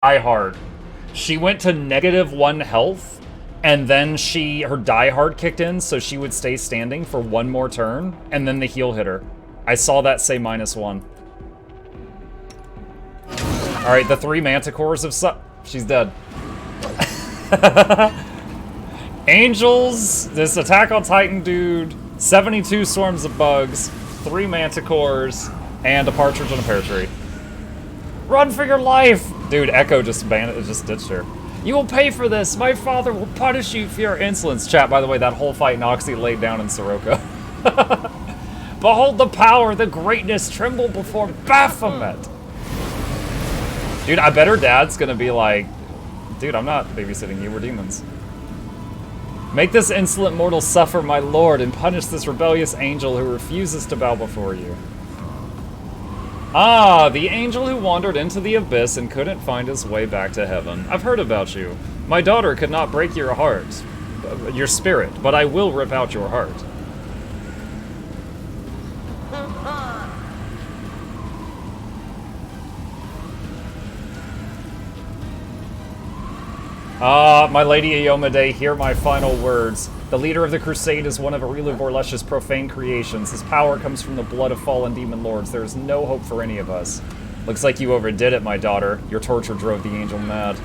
Die Hard. She went to -1 health, and then her Die Hard kicked in, so she would stay standing for one more turn, and then the heal hit her. I saw that say -1. Alright, the 3 Manticores have she's dead. Angels, this Attack on Titan dude, 72 Swarms of Bugs, 3 Manticores, and a Partridge on a Pear Tree. Run for your life! Dude, Echo just ditched her. You will pay for this! My father will punish you for your insolence! Chat, by the way, that whole fight Noxie laid down in Sirocco. Behold the power, the greatness, tremble before Baphomet! Dude, I bet her dad's gonna be like, dude, I'm not babysitting you, we're demons. Make this insolent mortal suffer, my lord, and punish this rebellious angel who refuses to bow before you. Ah, the angel who wandered into the abyss and couldn't find his way back to heaven. I've heard about you. My daughter could not break your heart, your spirit, but I will rip out your heart. Ah, my lady Iyomide, hear my final words. The leader of the crusade is one of Arilu Vorlesh's profane creations. His power comes from the blood of fallen demon lords. There is no hope for any of us. Looks like you overdid it, my daughter. Your torture drove the angel mad.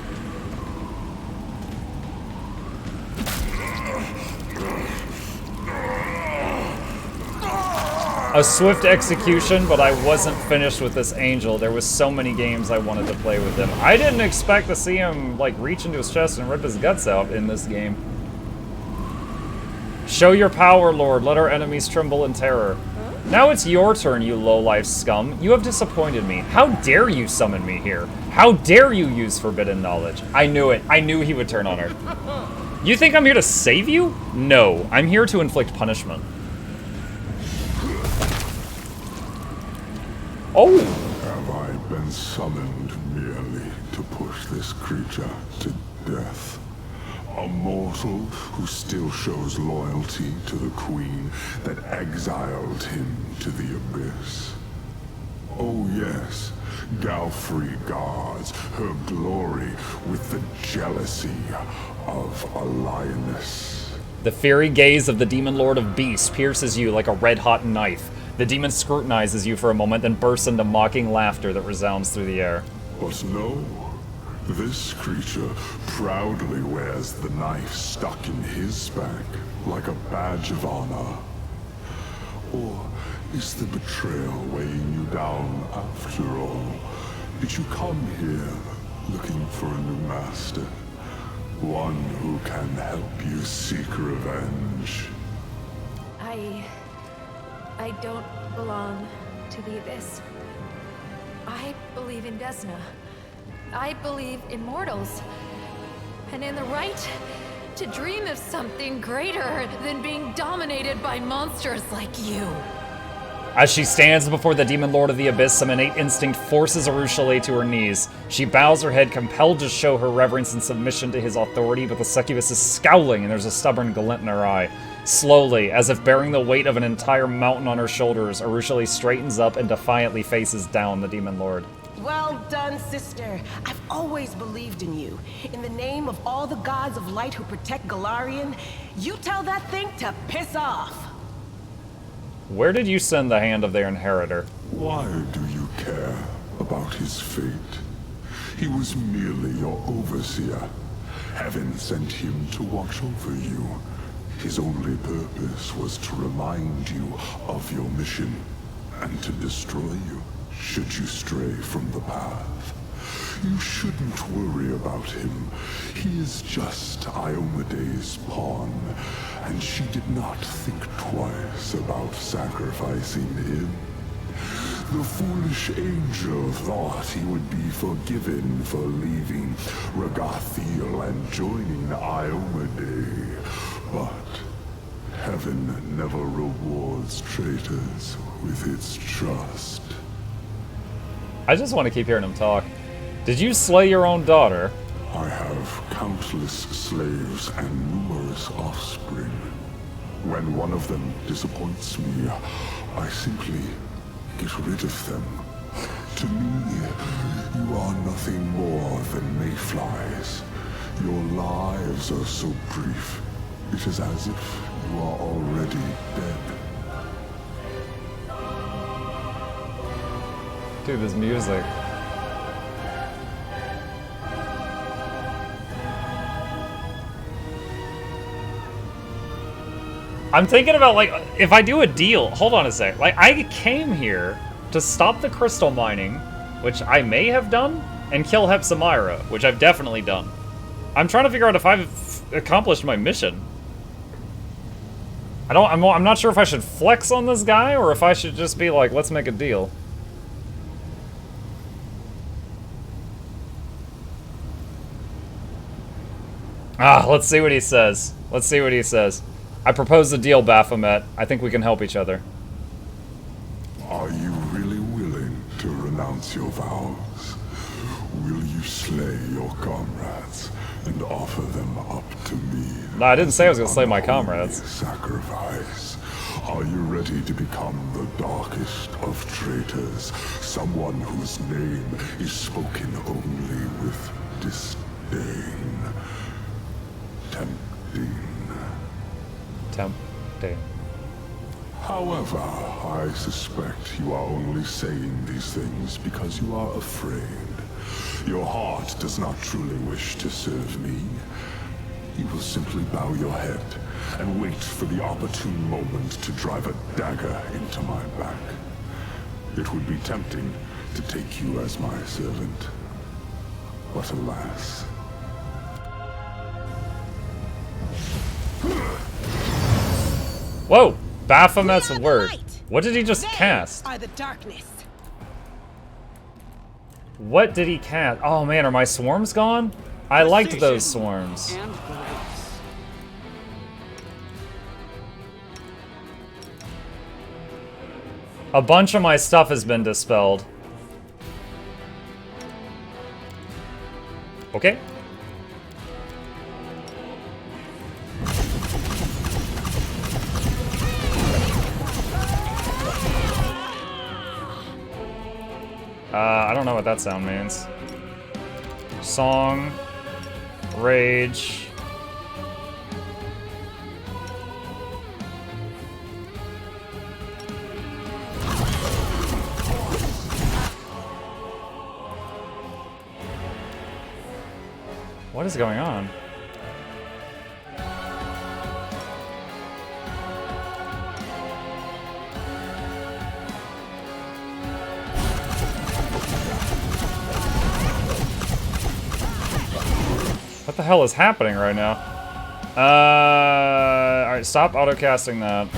A swift execution, but I wasn't finished with this angel. There was so many games I wanted to play with him. I didn't expect to see him, like, reach into his chest and rip his guts out in this game. Show your power, Lord. Let our enemies tremble in terror. Now it's your turn, you low-life scum. You have disappointed me. How dare you summon me here? How dare you use forbidden knowledge? I knew it. I knew he would turn on her. You think I'm here to save you? No. I'm here to inflict punishment. Oh! Have I been summoned merely to push this creature to death? A mortal who still shows loyalty to the queen that exiled him to the abyss. Oh yes, Galfrey guards her glory with the jealousy of a lioness. The fiery gaze of the demon lord of beasts pierces you like a red-hot knife. The demon scrutinizes you for a moment, then bursts into mocking laughter that resounds through the air. But no, this creature proudly wears the knife stuck in his back like a badge of honor. Or is the betrayal weighing you down after all? Did you come here looking for a new master? One who can help you seek revenge? I don't belong to the Abyss. I believe in Desna. I believe in mortals. And in the right to dream of something greater than being dominated by monsters like you. As she stands before the demon lord of the abyss, some innate instinct forces Arushale to her knees. She bows her head, compelled to show her reverence and submission to his authority, but the succubus is scowling and there's a stubborn glint in her eye. Slowly, as if bearing the weight of an entire mountain on her shoulders, Arushale straightens up and defiantly faces down the demon lord. Well done, sister. I've always believed in you. In the name of all the gods of light who protect Golarion, you tell that thing to piss off. Where did you send the hand of their inheritor? Why do you care about his fate? He was merely your overseer. Heaven sent him to watch over you. His only purpose was to remind you of your mission and to destroy you should you stray from the path. You shouldn't worry about him. He is just Iomede's pawn, and she did not think twice about sacrificing him. The foolish angel thought he would be forgiven for leaving Ragathiel and joining Iomede, but heaven never rewards traitors with its trust. I just want to keep hearing him talk. Did you slay your own daughter? I have countless slaves and numerous offspring. When one of them disappoints me, I simply get rid of them. To me, you are nothing more than mayflies. Your lives are so brief. It is as if you are already dead. Dude, this music. I'm thinking about, like, if I do a deal, hold on a sec. Like, I came here to stop the crystal mining, which I may have done, and kill Hepsamira, which I've definitely done. I'm trying to figure out if I've accomplished my mission. I'm not sure if I should flex on this guy, or if I should just be like, let's make a deal. Let's see what he says. Let's see what he says. I propose a deal, Baphomet. I think we can help each other. Are you really willing to renounce your vows? Will you slay your comrades and offer them up to me? No, I didn't say I was going to slay my comrades. Sacrifice. Are you ready to become the darkest of traitors? Someone whose name is spoken only with disdain. Tempting. Tempting. However, I suspect you are only saying these things because you are afraid. Your heart does not truly wish to serve me. You will simply bow your head and wait for the opportune moment to drive a dagger into my back. It would be tempting to take you as my servant. But alas. Whoa! Baphomet's word. What did he just cast? Are the darkness. What did he cast? Oh man, are my swarms gone? I liked those swarms. And grace. A bunch of my stuff has been dispelled. Okay. I don't know what that sound means. Song. Rage. What is going on? What the hell is happening right now? Alright, stop autocasting that.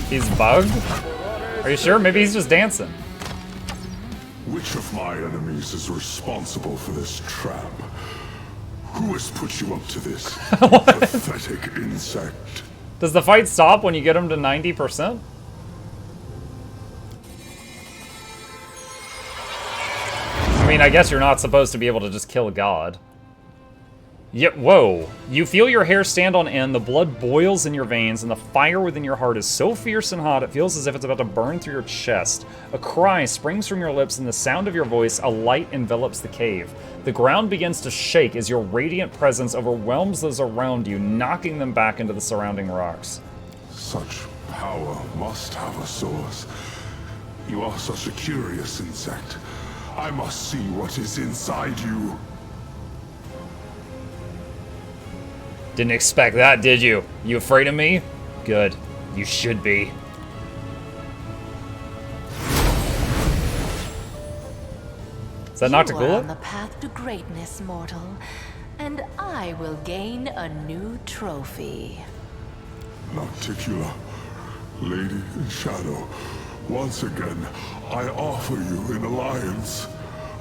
He's bugged? Are you sure? Maybe he's just dancing. Which of my enemies is responsible for this trap? Who has put you up to this? Pathetic insect. Does the fight stop when you get him to 90%? I mean, I guess you're not supposed to be able to just kill God. Yet, whoa. You feel your hair stand on end, the blood boils in your veins, and the fire within your heart is so fierce and hot it feels as if it's about to burn through your chest. A cry springs from your lips, and the sound of your voice, a light envelops the cave. The ground begins to shake as your radiant presence overwhelms those around you, knocking them back into the surrounding rocks. Such power must have a source. You are such a curious insect. I must see what is inside you. Didn't expect that, did you? You afraid of me? Good. You should be. Is that You are on the Noctigula? path to greatness, mortal, and I will gain a new trophy. Nocticula, Lady in Shadow, once again, I offer you an alliance.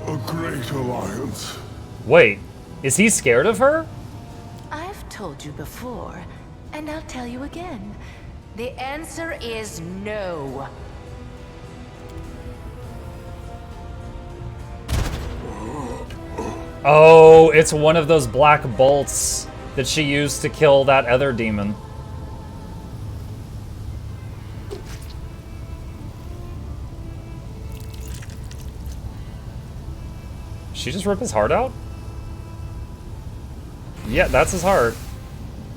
A great alliance. Wait, is he scared of her? I've told you before, and I'll tell you again. The answer is no. Oh, it's one of those black bolts that she used to kill that other demon. she just rip his heart out? Yeah, that's his heart.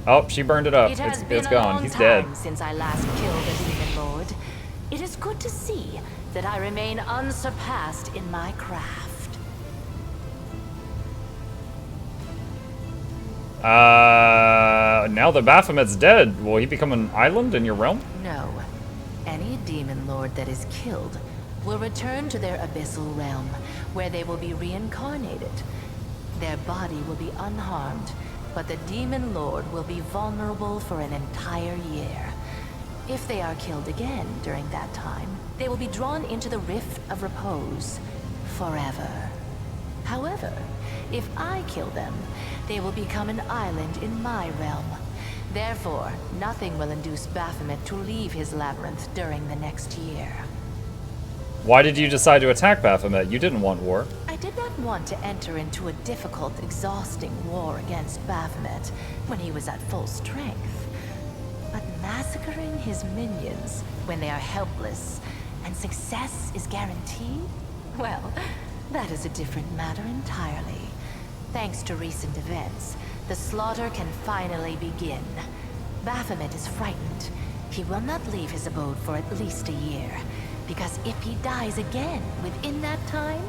Oh, she burned it up. It has It's been a gone. long He's dead. time since I last killed a demon lord. It is good to see that I remain unsurpassed in my craft. Now that Baphomet's dead, will he become an island in your realm? No. Any demon lord that is killed will return to their abyssal realm, where they will be reincarnated. Their body will be unharmed, but the demon lord will be vulnerable for an entire year. If they are killed again during that time, they will be drawn into the Rift of Repose forever. However, if I kill them, they will become an island in my realm. Therefore, nothing will induce Baphomet to leave his labyrinth during the next year. Why did you decide to attack Baphomet? You didn't want war. I did not want to enter into a difficult, exhausting war against Baphomet when he was at full strength. But massacring his minions when they are helpless and success is guaranteed? Well, that is a different matter entirely. Thanks to recent events, the slaughter can finally begin. Baphomet is frightened. He will not leave his abode for at least a year, because if he dies again within that time,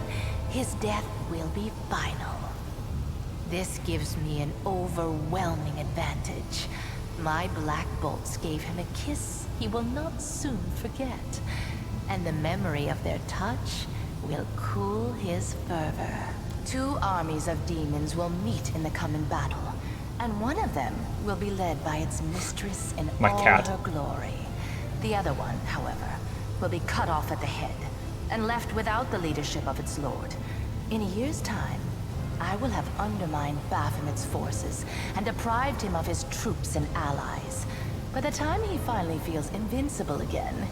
his death will be final. This gives me an overwhelming advantage. My black bolts gave him a kiss he will not soon forget, and the memory of their touch will cool his fervor. 2 armies of demons will meet in the coming battle, and one of them will be led by its mistress in My all cat. her glory. The other one, however, will be cut off at the head, and left without the leadership of its lord. In a year's time, I will have undermined Baphomet's forces and deprived him of his troops and allies. By the time he finally feels invincible again,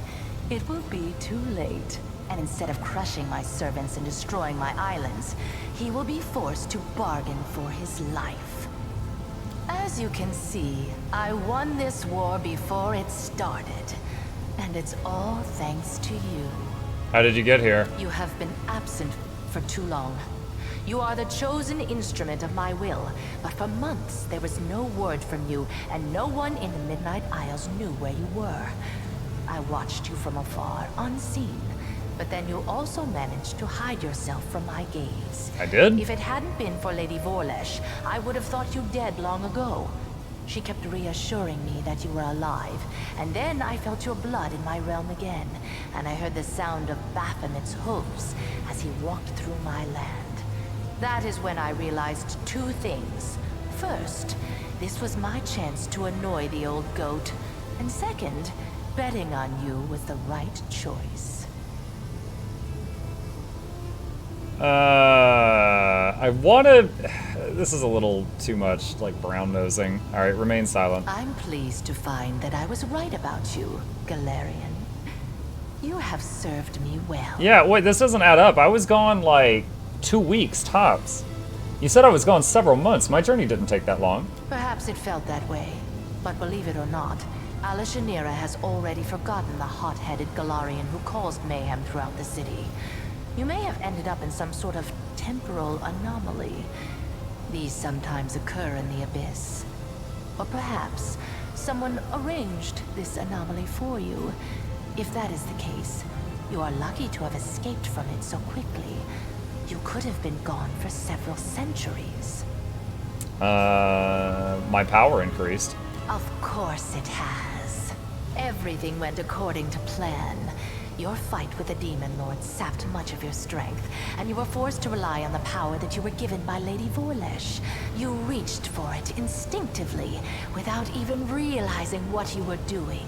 it will be too late. And instead of crushing my servants and destroying my islands, he will be forced to bargain for his life. As you can see, I won this war before it started. And it's all thanks to you. How did you get here? You have been absent for too long. You are the chosen instrument of my will, but for months there was no word from you, and no one in the Midnight Isles knew where you were. I watched you from afar, unseen, but then you also managed to hide yourself from my gaze. I did? If it hadn't been for Lady Vorlesh, I would have thought you dead long ago. She kept reassuring me that you were alive, and then I felt your blood in my realm again, and I heard the sound of Baphomet's hooves as he walked through my land. That is when I realized 2 things. First, this was my chance to annoy the old goat, and second, betting on you was the right choice. I wanna... This is a little too much, like, brown-nosing. Alright, remain silent. I'm pleased to find that I was right about you, Galarian. You have served me well. Yeah, wait, this doesn't add up. I was gone, like, 2 weeks, tops. You said I was gone several months. My journey didn't take that long. Perhaps it felt that way, but believe it or not, Alishanira has already forgotten the hot-headed Galarian who caused mayhem throughout the city. You may have ended up in some sort of temporal anomaly. These sometimes occur in the Abyss. Or perhaps someone arranged this anomaly for you. If that is the case, you are lucky to have escaped from it so quickly. You could have been gone for several centuries. My power increased. Of course it has. Everything went according to plan. Your fight with the Demon Lord sapped much of your strength, and you were forced to rely on the power that you were given by Lady Vorlesh. You reached for it instinctively, without even realizing what you were doing.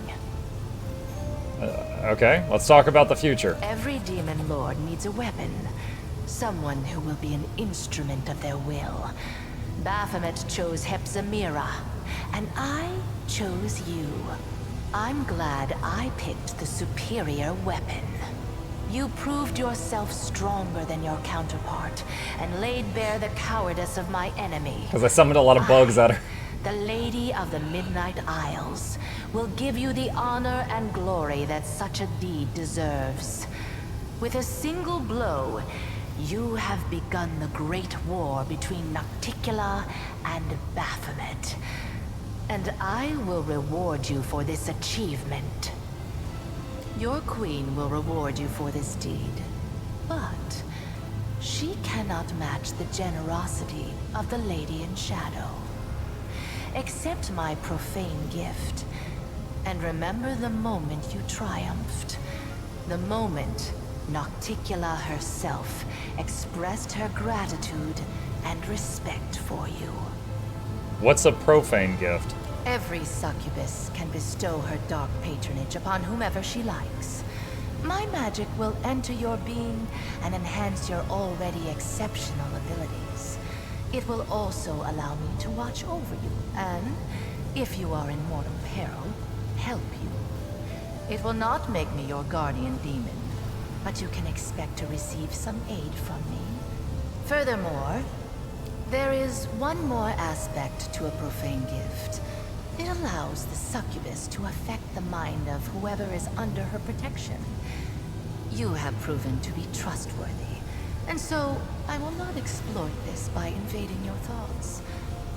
Okay, let's talk about the future. Every Demon Lord needs a weapon. Someone who will be an instrument of their will. Baphomet chose Hepzamira, and I chose you. I'm glad I picked the superior weapon. You proved yourself stronger than your counterpart, and laid bare the cowardice of my enemy. Because I summoned a lot of bugs at her. The Lady of the Midnight Isles will give you the honor and glory that such a deed deserves. With a single blow, You have begun the great war between Nocticula and Baphomet. And I will reward you for this achievement. Your queen will reward you for this deed. But she cannot match the generosity of the Lady in Shadow. Accept my profane gift, and remember the moment you triumphed. The moment Nocticula herself expressed her gratitude and respect for you. What's a profane gift? Every succubus can bestow her dark patronage upon whomever she likes. My magic will enter your being and enhance your already exceptional abilities. It will also allow me to watch over you and, if you are in mortal peril, help you. It will not make me your guardian demon, but you can expect to receive some aid from me. Furthermore, there is one more aspect to a profane gift. It allows the succubus to affect the mind of whoever is under her protection. You have proven to be trustworthy, and so I will not exploit this by invading your thoughts.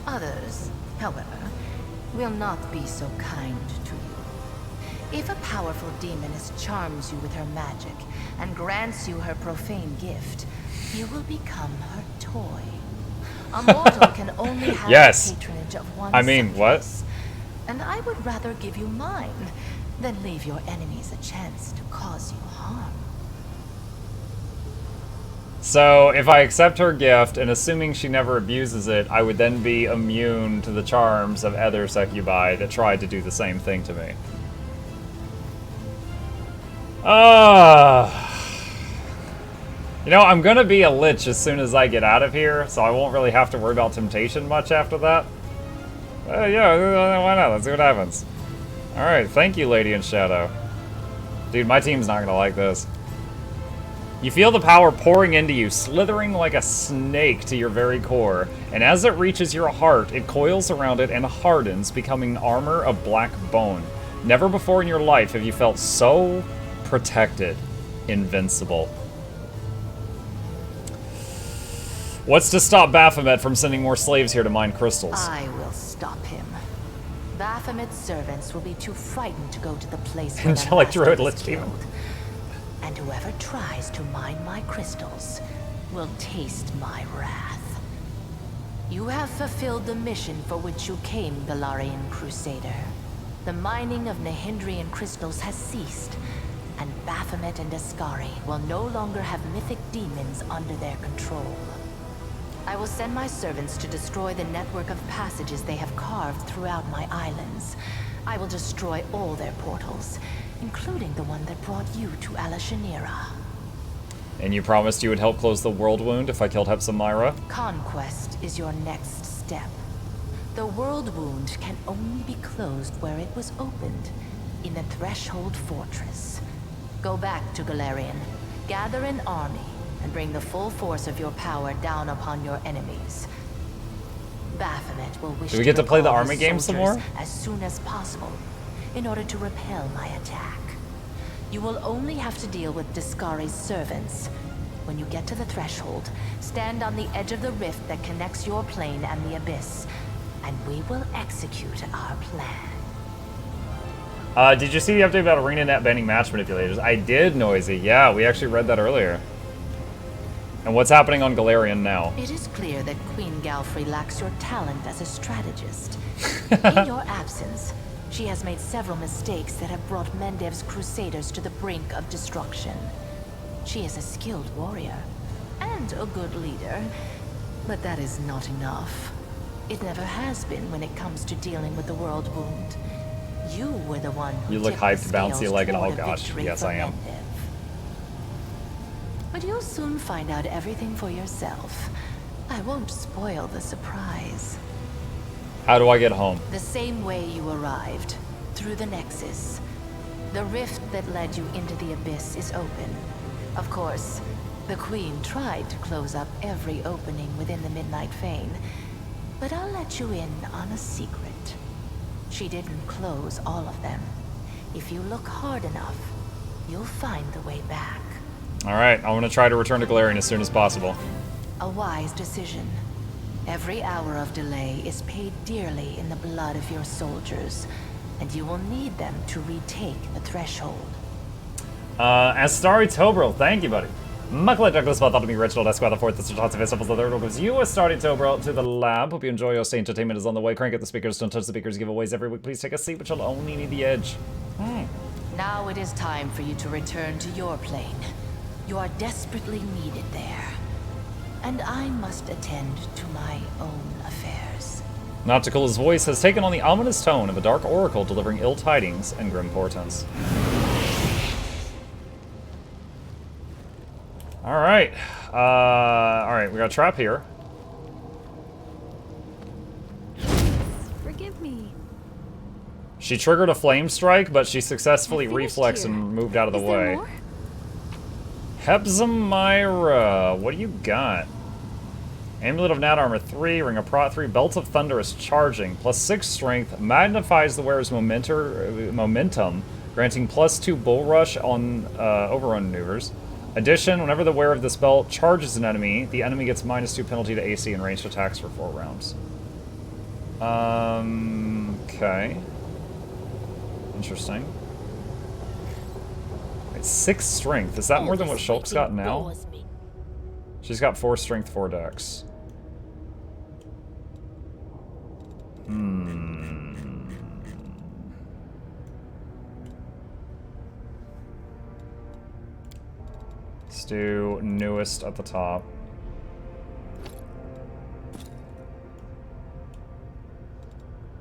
Others, however, will not be so kind to you. If a powerful demoness charms you with her magic and grants you her profane gift, you will become her toy. A mortal can only have Yes. the patronage of one I mean, what? succubus, and I would rather give you mine than leave your enemies a chance to cause you harm. So, if I accept her gift, and assuming she never abuses it, I would then be immune to the charms of other succubi that tried to do the same thing to me. You know, I'm gonna be a lich as soon as I get out of here, so I won't really have to worry about temptation much after that. Yeah, why not? Let's see what happens. Alright, thank you, Lady in Shadow. Dude, my team's not gonna like this. You feel the power pouring into you, slithering like a snake to your very core, and as it reaches your heart, it coils around it and hardens, becoming armor of black bone. Never before in your life have you felt so protected, invincible. What's to stop Baphomet from sending more slaves here to mine crystals? I will stop him. Baphomet's servants will be too frightened to go to the place where the Angelic master Druid was Lich Demon. killed. And whoever tries to mine my crystals will taste my wrath. You have fulfilled the mission for which you came, Galarian Crusader. The mining of Nehindrian crystals has ceased, and Baphomet and Ascari will no longer have mythic demons under their control. I will send my servants to destroy the network of passages they have carved throughout my islands. I will destroy all their portals, including the one that brought you to Alashanira. And you promised you would help close the world wound if I killed Hepzibah? Conquest is your next step. The world wound can only be closed where it was opened, in the Threshold Fortress. Go back to Galarian, gather an army, and bring the full force of your power down upon your enemies. Baphomet will wish Do we get to play the recall army his game some soldiers more? as soon as possible, in order to repel my attack. You will only have to deal with Discari's servants. When you get to the threshold, stand on the edge of the rift that connects your plane and the Abyss, and we will execute our plan. Did you see the update about ArenaNet banning match manipulators? I did, Noisy. Yeah, we actually read that earlier. And what's happening on Galarian now? It is clear that Queen Galfrey lacks your talent as a strategist. In your absence, she has made several mistakes that have brought Mendev's crusaders to the brink of destruction. She is a skilled warrior, and a good leader, but that is not enough. It never has been when it comes to dealing with the world wound. You were the one who You look tipped the hyped, bouncy scales like an- toward oh a gosh, victory yes, for I am. Mendev. But you'll soon find out everything for yourself. I won't spoil the surprise. How do I get home? The same way you arrived, through the Nexus. The rift that led you into the Abyss is open. Of course, the Queen tried to close up every opening within the Midnight Fane, but I'll let you in on a secret. She didn't close all of them. If you look hard enough, you'll find the way back. Alright, I want to try to return to Galarian as soon as possible. A wise decision. Every hour of delay is paid dearly in the blood of your soldiers, and you will need them to retake the threshold. Astari Tobril, thank you, buddy. Mucklet Douglas thought to be Reginald Esquire the Fourth, the Shots of Vessels, the Third gives you Astari Tobril to the lab. Hope you enjoy your stay. Entertainment is on the way. Crank at the speakers, don't touch the speakers, giveaways every week. Please take a seat, but you'll only need the edge. Now it is time for you to return to your plane. You are desperately needed there. And I must attend to my own affairs. Nocticula's voice has taken on the ominous tone of a dark oracle delivering ill tidings and grim portents. Alright. Alright, we got a trap here. Forgive me. She triggered a flame strike, but she successfully I finished reflexed here. and moved out of the Is there way. more? Hepzamyra, what do you got? Amulet of Nat Armor 3, Ring of Prot 3, Belt of Thunder is charging, plus 6 strength, magnifies the wearer's momentum, granting plus 2 bull rush on overrun maneuvers. Addition, whenever the wearer of this belt charges an enemy, the enemy gets minus 2 penalty to AC and ranged attacks for 4 rounds. Okay. Interesting. Wait, 6 strength. Is that more than what Shulk's got now? She's got 4 strength, 4 dex. Let's do newest at the top.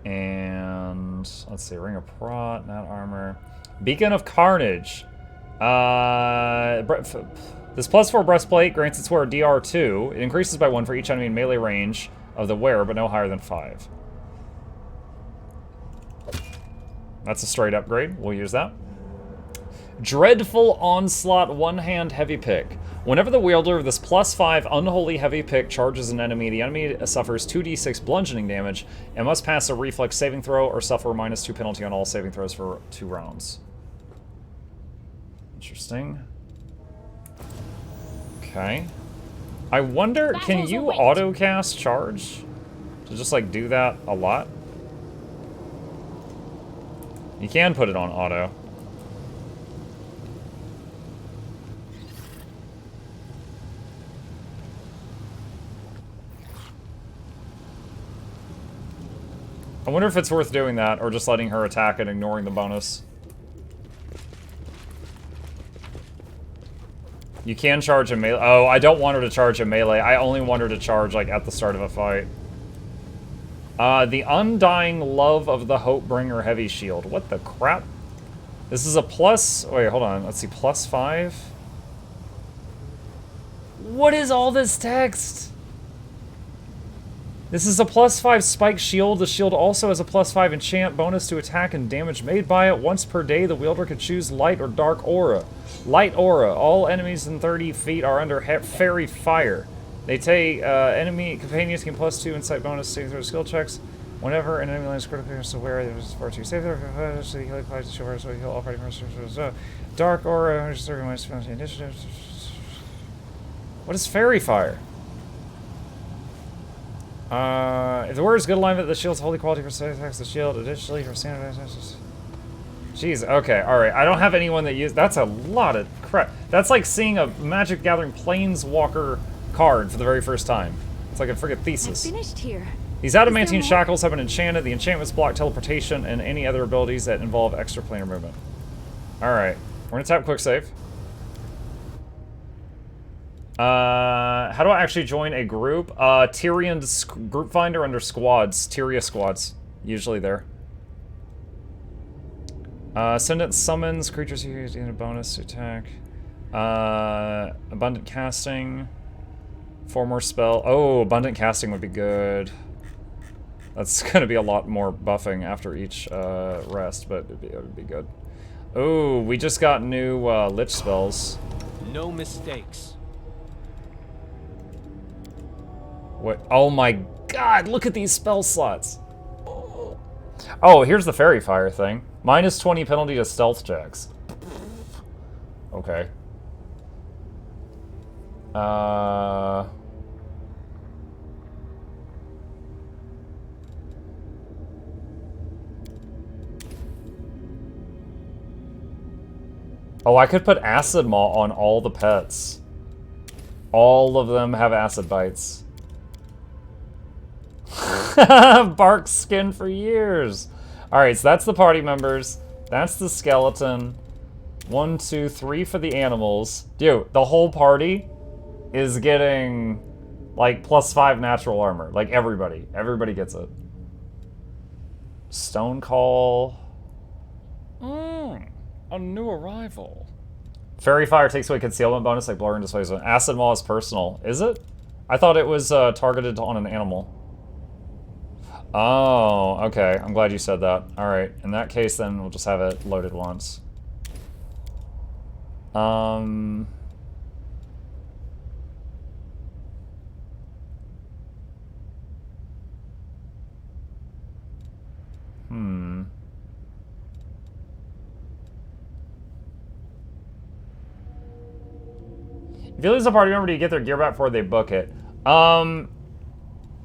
And let's see, Ring of Prot, Nat Armor. Beacon of Carnage. This plus 4 breastplate grants its wearer DR2. It increases by 1 for each enemy in melee range of the wearer, but no higher than 5. That's a straight upgrade. We'll use that. Dreadful Onslaught One-Hand Heavy Pick. Whenever the wielder of this plus 5 Unholy Heavy Pick charges an enemy, the enemy suffers 2d6 bludgeoning damage and must pass a reflex saving throw or suffer a minus 2 penalty on all saving throws for 2 rounds. Interesting. Okay. I wonder, can you auto-cast charge? To just, like, do that a lot? You can put it on auto. I wonder if it's worth doing that, or just letting her attack and ignoring the bonus. You can charge a melee. Oh, I don't want her to charge a melee. I only want her to charge, like, at the start of a fight. The Undying Love of the Hopebringer Heavy Shield. What the crap? This is a plus... Wait, hold on. Let's see. Plus 5? What is all this text? This is a plus 5 spike shield. The shield also has a plus 5 enchant bonus to attack and damage made by it. Once per day, the wielder can choose light or dark aura. Light aura. All enemies in 30 feet are under fairy fire. They take enemy companions gain plus 2 insight bonus saving throw skill checks. Whenever an enemy lands critical hits aware, it was far too safe. So he applies to show so he heal all fighting monsters. Dark aura, which is minus initiative. What is fairy fire? If the word is good alignment, the shield's holy quality for attacks the shield. Additionally, for standard attacks. Jeez, okay, alright. I don't have anyone that uses... That's a lot of crap. That's like seeing a Magic Gathering Planeswalker card for the very first time. It's like a friggin' thesis. I finished here. These adamantine shackles have been enchanted. The enchantments block teleportation and any other abilities that involve extraplanar movement. Alright. We're gonna tap quick save. How do I actually join a group? Tyrian group finder under squads. Tyria squads. Usually there. Ascendant summons creatures who use a bonus to attack. Abundant casting. 4 more spell. Oh, abundant casting would be good. That's gonna be a lot more buffing after each rest, but it would be good. Oh, we just got new lich spells. No mistakes. What? Oh my god, look at these spell slots. Oh, here's the fairy fire thing. Minus 20 penalty to stealth checks. Okay. Uh... Oh, I could put acid maw on all the pets. All of them have acid bites. Bark skin for years. Alright, so that's the party members. That's the skeleton. 1, 2, 3 for the animals. Dude, the whole party is getting, like, +5 natural armor. Like, everybody. Everybody gets it. Stone Call. A new arrival. Fairy Fire takes away concealment bonus like Blur and Dissuasion. Acid Maw is personal. Is it? I thought it was targeted on an animal. Oh, okay. I'm glad you said that. Alright, in that case then we'll just have it loaded once. If you lose a party member, do you get their gear back before they book it?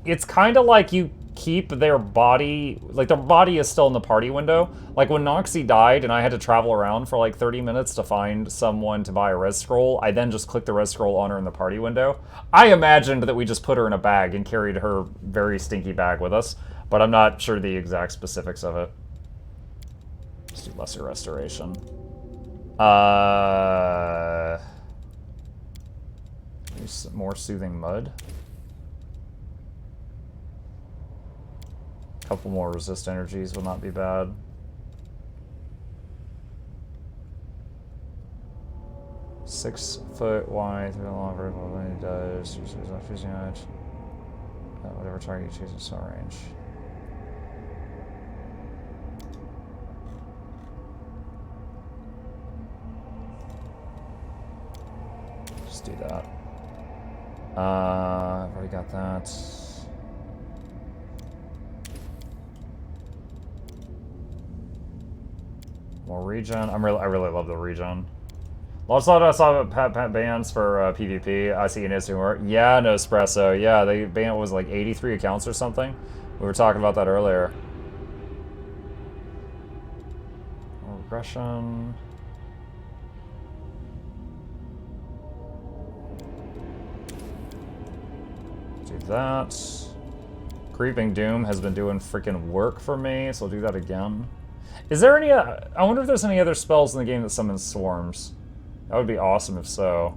It's kind of like you keep their body, like their body is still in the party window. Like when Noxie died and I had to travel around for like 30 minutes to find someone to buy a res scroll, I then just clicked the res scroll on her in the party window. I imagined that we just put her in a bag and carried her very stinky bag with us, but I'm not sure the exact specifics of it. Let's do lesser restoration. More soothing mud. Couple more resist energies will not be bad. .6 wide, 3 long vertical when he does. Whatever target you choose in cell range. Just do that. I've already got that. More regen. I really love the regen. Lots of I saw bans for PvP. I see an instant. Yeah, no espresso. Yeah, they banned was like 83 accounts or something. We were talking about that earlier. More regression. Do that. Creeping Doom has been doing freaking work for me, so I'll do that again. Is there any, I wonder if there's any other spells in the game that summon swarms. That would be awesome if so.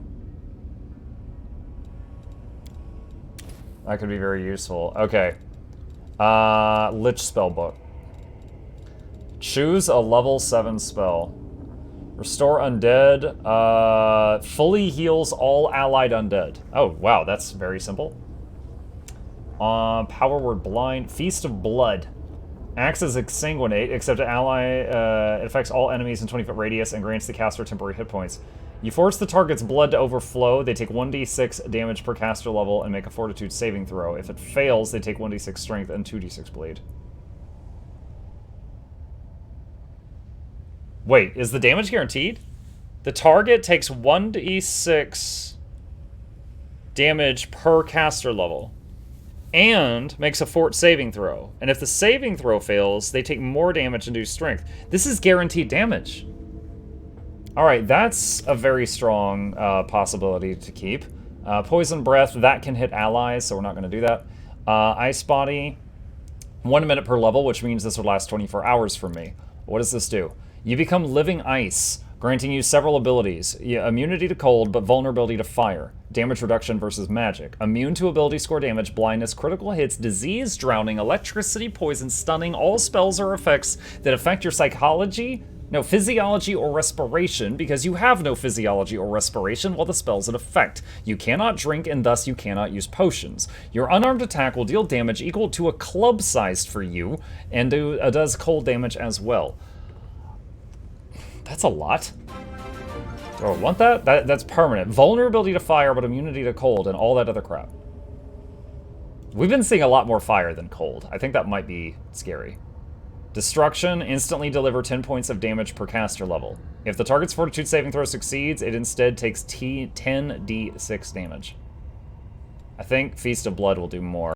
That could be very useful. Okay. Lich Spellbook. Choose a level 7 spell. Restore Undead. Fully heals all allied undead. Oh, wow, that's very simple. Power Word Blind. Feast of Blood. Acts as Exsanguinate, except to ally, it affects all enemies in 20-foot radius and grants the caster temporary hit points. You force the target's blood to overflow, they take 1d6 damage per caster level and make a fortitude saving throw. If it fails, they take 1d6 strength and 2d6 bleed. Wait, is the damage guaranteed? The target takes 1d6 damage per caster level. And makes a fort saving throw. And if the saving throw fails, they take more damage and do strength. This is guaranteed damage. Alright, that's a very strong possibility to keep. Poison Breath, that can hit allies, so we're not going to do that. Ice Body, 1 minute per level, which means this would last 24 hours from me. What does this do? You become living ice, granting you several abilities. Immunity to cold, but vulnerability to fire. Damage reduction versus magic. Immune to ability score damage, blindness, critical hits, disease, drowning, electricity, poison, stunning, all spells or effects that affect your physiology or respiration, because you have no physiology or respiration while the spell's in effect. You cannot drink, and thus you cannot use potions. Your unarmed attack will deal damage equal to a club sized for you, and does cold damage as well. That's a lot. Do I want that? That's permanent. Vulnerability to fire, but immunity to cold, and all that other crap. We've been seeing a lot more fire than cold. I think that might be scary. Destruction, instantly deliver 10 points of damage per caster level. If the target's fortitude saving throw succeeds, it instead takes 10d6 damage. I think Feast of Blood will do more.